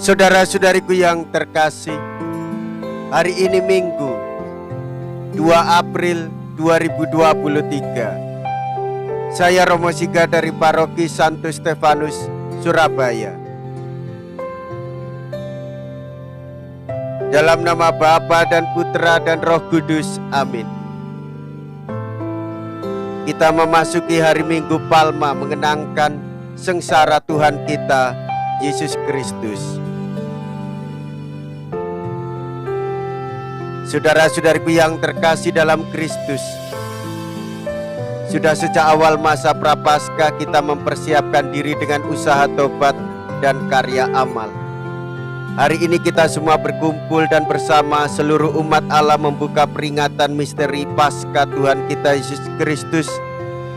Saudara-saudariku yang terkasih, hari ini Minggu 2 April 2023. Saya Romo Siga dari Paroki Santo Stefanus, Surabaya. Dalam nama Bapa dan Putra dan Roh Kudus, amin. Kita memasuki hari Minggu Palma mengenangkan sengsara Tuhan kita, Yesus Kristus. Saudara-saudariku yang terkasih dalam Kristus, sudah sejak awal masa Prapaskah kita mempersiapkan diri dengan usaha tobat dan karya amal. Hari ini kita semua berkumpul dan bersama seluruh umat Allah membuka peringatan misteri Paskah Tuhan kita Yesus Kristus,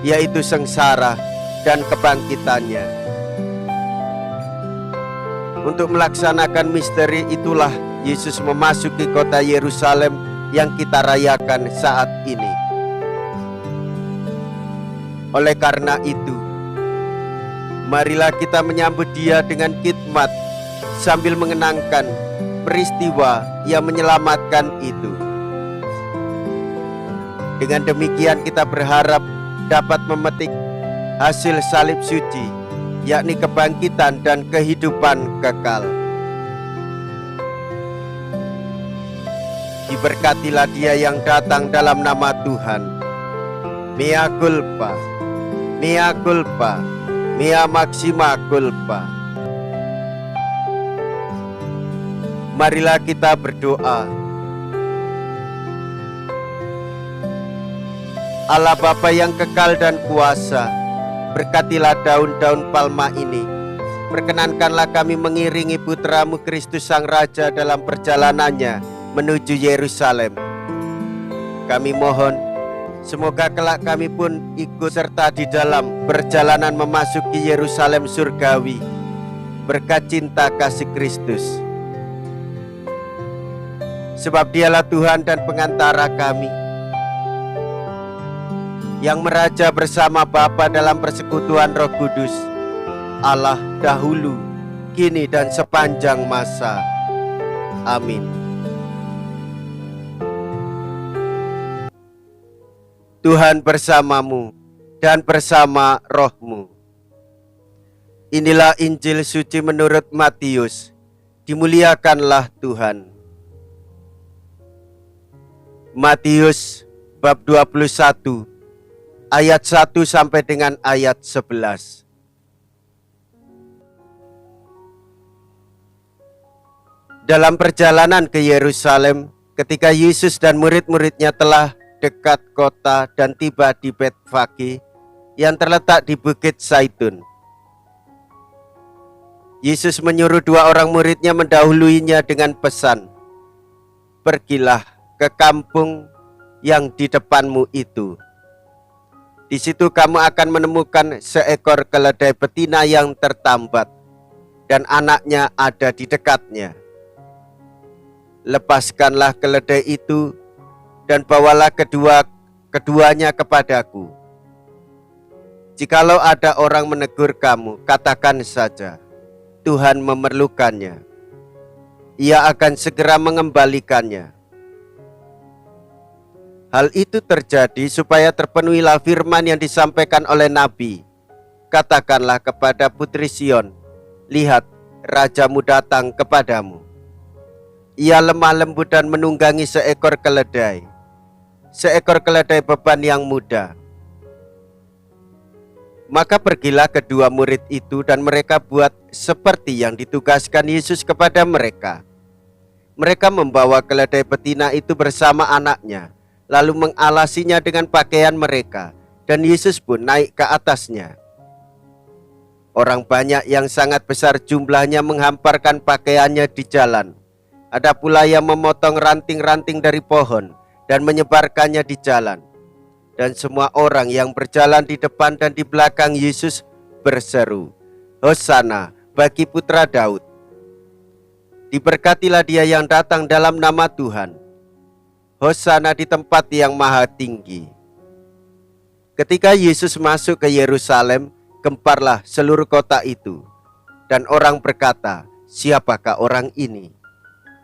yaitu sengsara dan kebangkitannya. Untuk melaksanakan misteri itulah Yesus memasuki kota Yerusalem yang kita rayakan saat ini. Oleh karena itu, marilah kita menyambut Dia dengan khidmat sambil mengenangkan peristiwa yang menyelamatkan itu. Dengan demikian kita berharap dapat memetik hasil salib suci, yakni kebangkitan dan kehidupan kekal. Diberkatilah Dia yang datang dalam nama Tuhan. Mea culpa, mea culpa, mea maxima culpa. Marilah kita berdoa. Allah Bapa yang kekal dan kuasa, berkatilah daun-daun palma ini. Perkenankanlah kami mengiringi Putra-Mu Kristus Sang Raja dalam perjalanannya menuju Yerusalem. Kami mohon, semoga kelak kami pun ikut serta di dalam perjalanan memasuki Yerusalem surgawi berkat cinta kasih Kristus. Sebab Dialah Tuhan dan pengantara kami, yang meraja bersama Bapa dalam persekutuan Roh Kudus, Allah dahulu, kini dan sepanjang masa. Amin. Tuhan bersamamu dan bersama rohmu. Inilah Injil suci menurut Matius. Dimuliakanlah Tuhan. Matius bab 21 ayat 1 sampai dengan ayat 11. Dalam perjalanan ke Yerusalem, ketika Yesus dan murid-muridnya telah dekat kota dan tiba di Betfage yang terletak di Bukit Zaitun, Yesus menyuruh 2 orang muridnya mendahuluinya dengan pesan, "Pergilah ke kampung yang di depanmu itu. Di situ kamu akan menemukan seekor keledai betina yang tertambat dan anaknya ada di dekatnya. Lepaskanlah keledai itu dan bawalah keduanya kepadaku. Jikalau ada orang menegur kamu, katakan saja, Tuhan memerlukannya. Ia akan segera mengembalikannya." Hal itu terjadi supaya terpenuhilah firman yang disampaikan oleh Nabi. "Katakanlah kepada Putri Sion, lihat, Rajamu datang kepadamu. Ia lemah lembut dan menunggangi seekor keledai beban yang muda." Maka pergilah kedua murid itu dan mereka buat seperti yang ditugaskan Yesus kepada mereka. Mereka membawa keledai betina itu bersama anaknya, lalu mengalasinya dengan pakaian mereka, dan Yesus pun naik ke atasnya. Orang banyak yang sangat besar jumlahnya menghamparkan pakaiannya di jalan. Ada pula yang memotong ranting-ranting dari pohon dan menyebarkannya di jalan. Dan semua orang yang berjalan di depan dan di belakang Yesus berseru, "Hosana bagi Putra Daud. Diberkatilah Dia yang datang dalam nama Tuhan. Hosana di tempat yang maha tinggi." Ketika Yesus masuk ke Yerusalem, gemparlah seluruh kota itu. Dan orang berkata, "Siapakah orang ini?"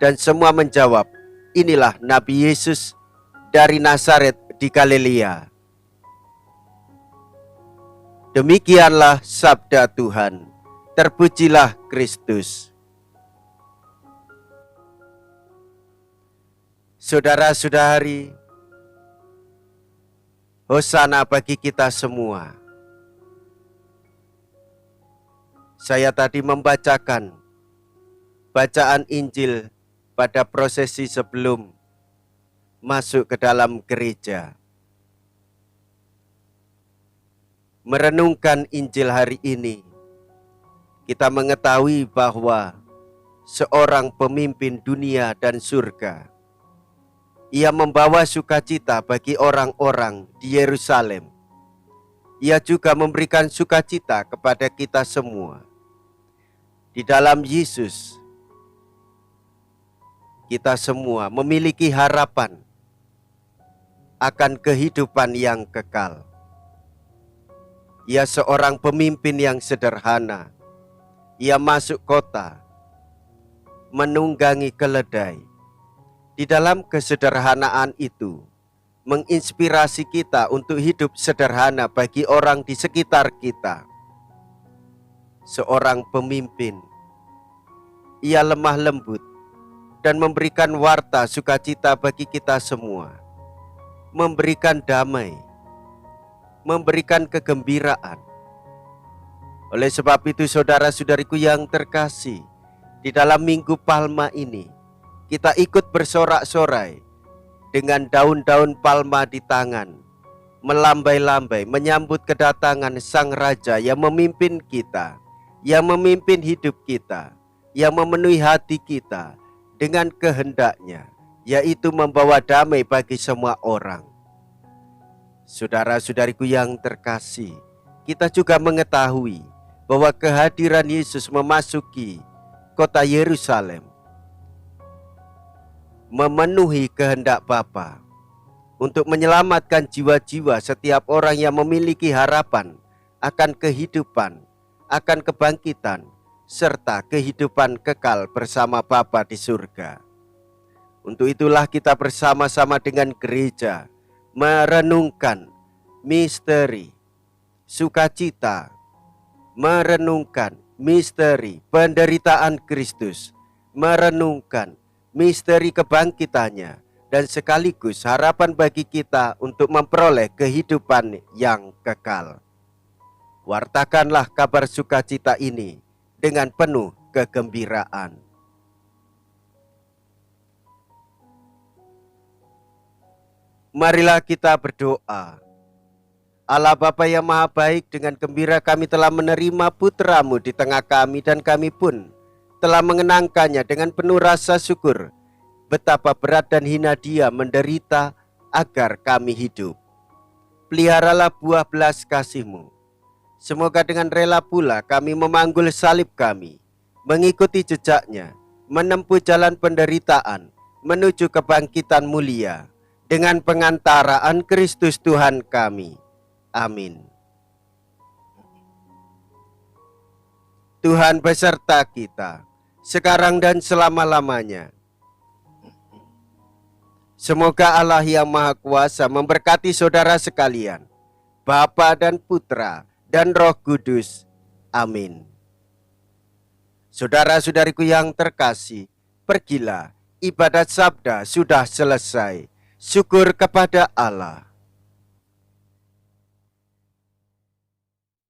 Dan semua menjawab, "Inilah Nabi Yesus dari Nazaret di Galilea." Demikianlah sabda Tuhan. Terpujilah Kristus. Saudara-saudari, hosana bagi kita semua. Saya tadi membacakan bacaan Injil pada prosesi sebelum masuk ke dalam gereja. Merenungkan Injil hari ini, kita mengetahui bahwa seorang pemimpin dunia dan surga, ia membawa sukacita bagi orang-orang di Yerusalem. Ia juga memberikan sukacita kepada kita semua. Di dalam Yesus, kita semua memiliki harapan akan kehidupan yang kekal. Ia seorang pemimpin yang sederhana. Ia masuk kota, menunggangi keledai. Di dalam kesederhanaan itu, menginspirasi kita untuk hidup sederhana bagi orang di sekitar kita. Seorang pemimpin, ia lemah lembut dan memberikan warta sukacita bagi kita semua, memberikan damai, memberikan kegembiraan. Oleh sebab itu, saudara-saudariku yang terkasih, di dalam Minggu Palma ini, kita ikut bersorak-sorai dengan daun-daun palma di tangan, melambai-lambai menyambut kedatangan Sang Raja yang memimpin kita, yang memimpin hidup kita, yang memenuhi hati kita dengan kehendaknya, yaitu membawa damai bagi semua orang. Saudara-saudariku yang terkasih, kita juga mengetahui bahwa kehadiran Yesus memasuki kota Yerusalem, memenuhi kehendak Bapa untuk menyelamatkan jiwa-jiwa setiap orang yang memiliki harapan akan kehidupan, akan kebangkitan, serta kehidupan kekal bersama Bapa di surga. Untuk itulah kita bersama-sama dengan gereja merenungkan misteri sukacita, merenungkan misteri penderitaan Kristus, merenungkan misteri kebangkitannya, dan sekaligus harapan bagi kita untuk memperoleh kehidupan yang kekal. Wartakanlah kabar sukacita ini dengan penuh kegembiraan. Marilah kita berdoa. Allah Bapa yang Maha Baik, dengan gembira kami telah menerima putra-Mu di tengah kami, dan kami pun telah mengenangkannya dengan penuh rasa syukur. Betapa berat dan hina Dia menderita agar kami hidup. Peliharalah buah belas kasih-Mu. Semoga dengan rela pula kami memanggul salib kami, mengikuti jejaknya, menempuh jalan penderitaan, menuju kebangkitan mulia, dengan pengantaraan Kristus Tuhan kami. Amin. Tuhan beserta kita, sekarang dan selama-lamanya. Semoga Allah yang Maha Kuasa memberkati saudara sekalian, Bapa dan Putra dan Roh Kudus. Amin. Saudara-saudariku yang terkasih, pergilah, ibadat sabda sudah selesai. Syukur kepada Allah.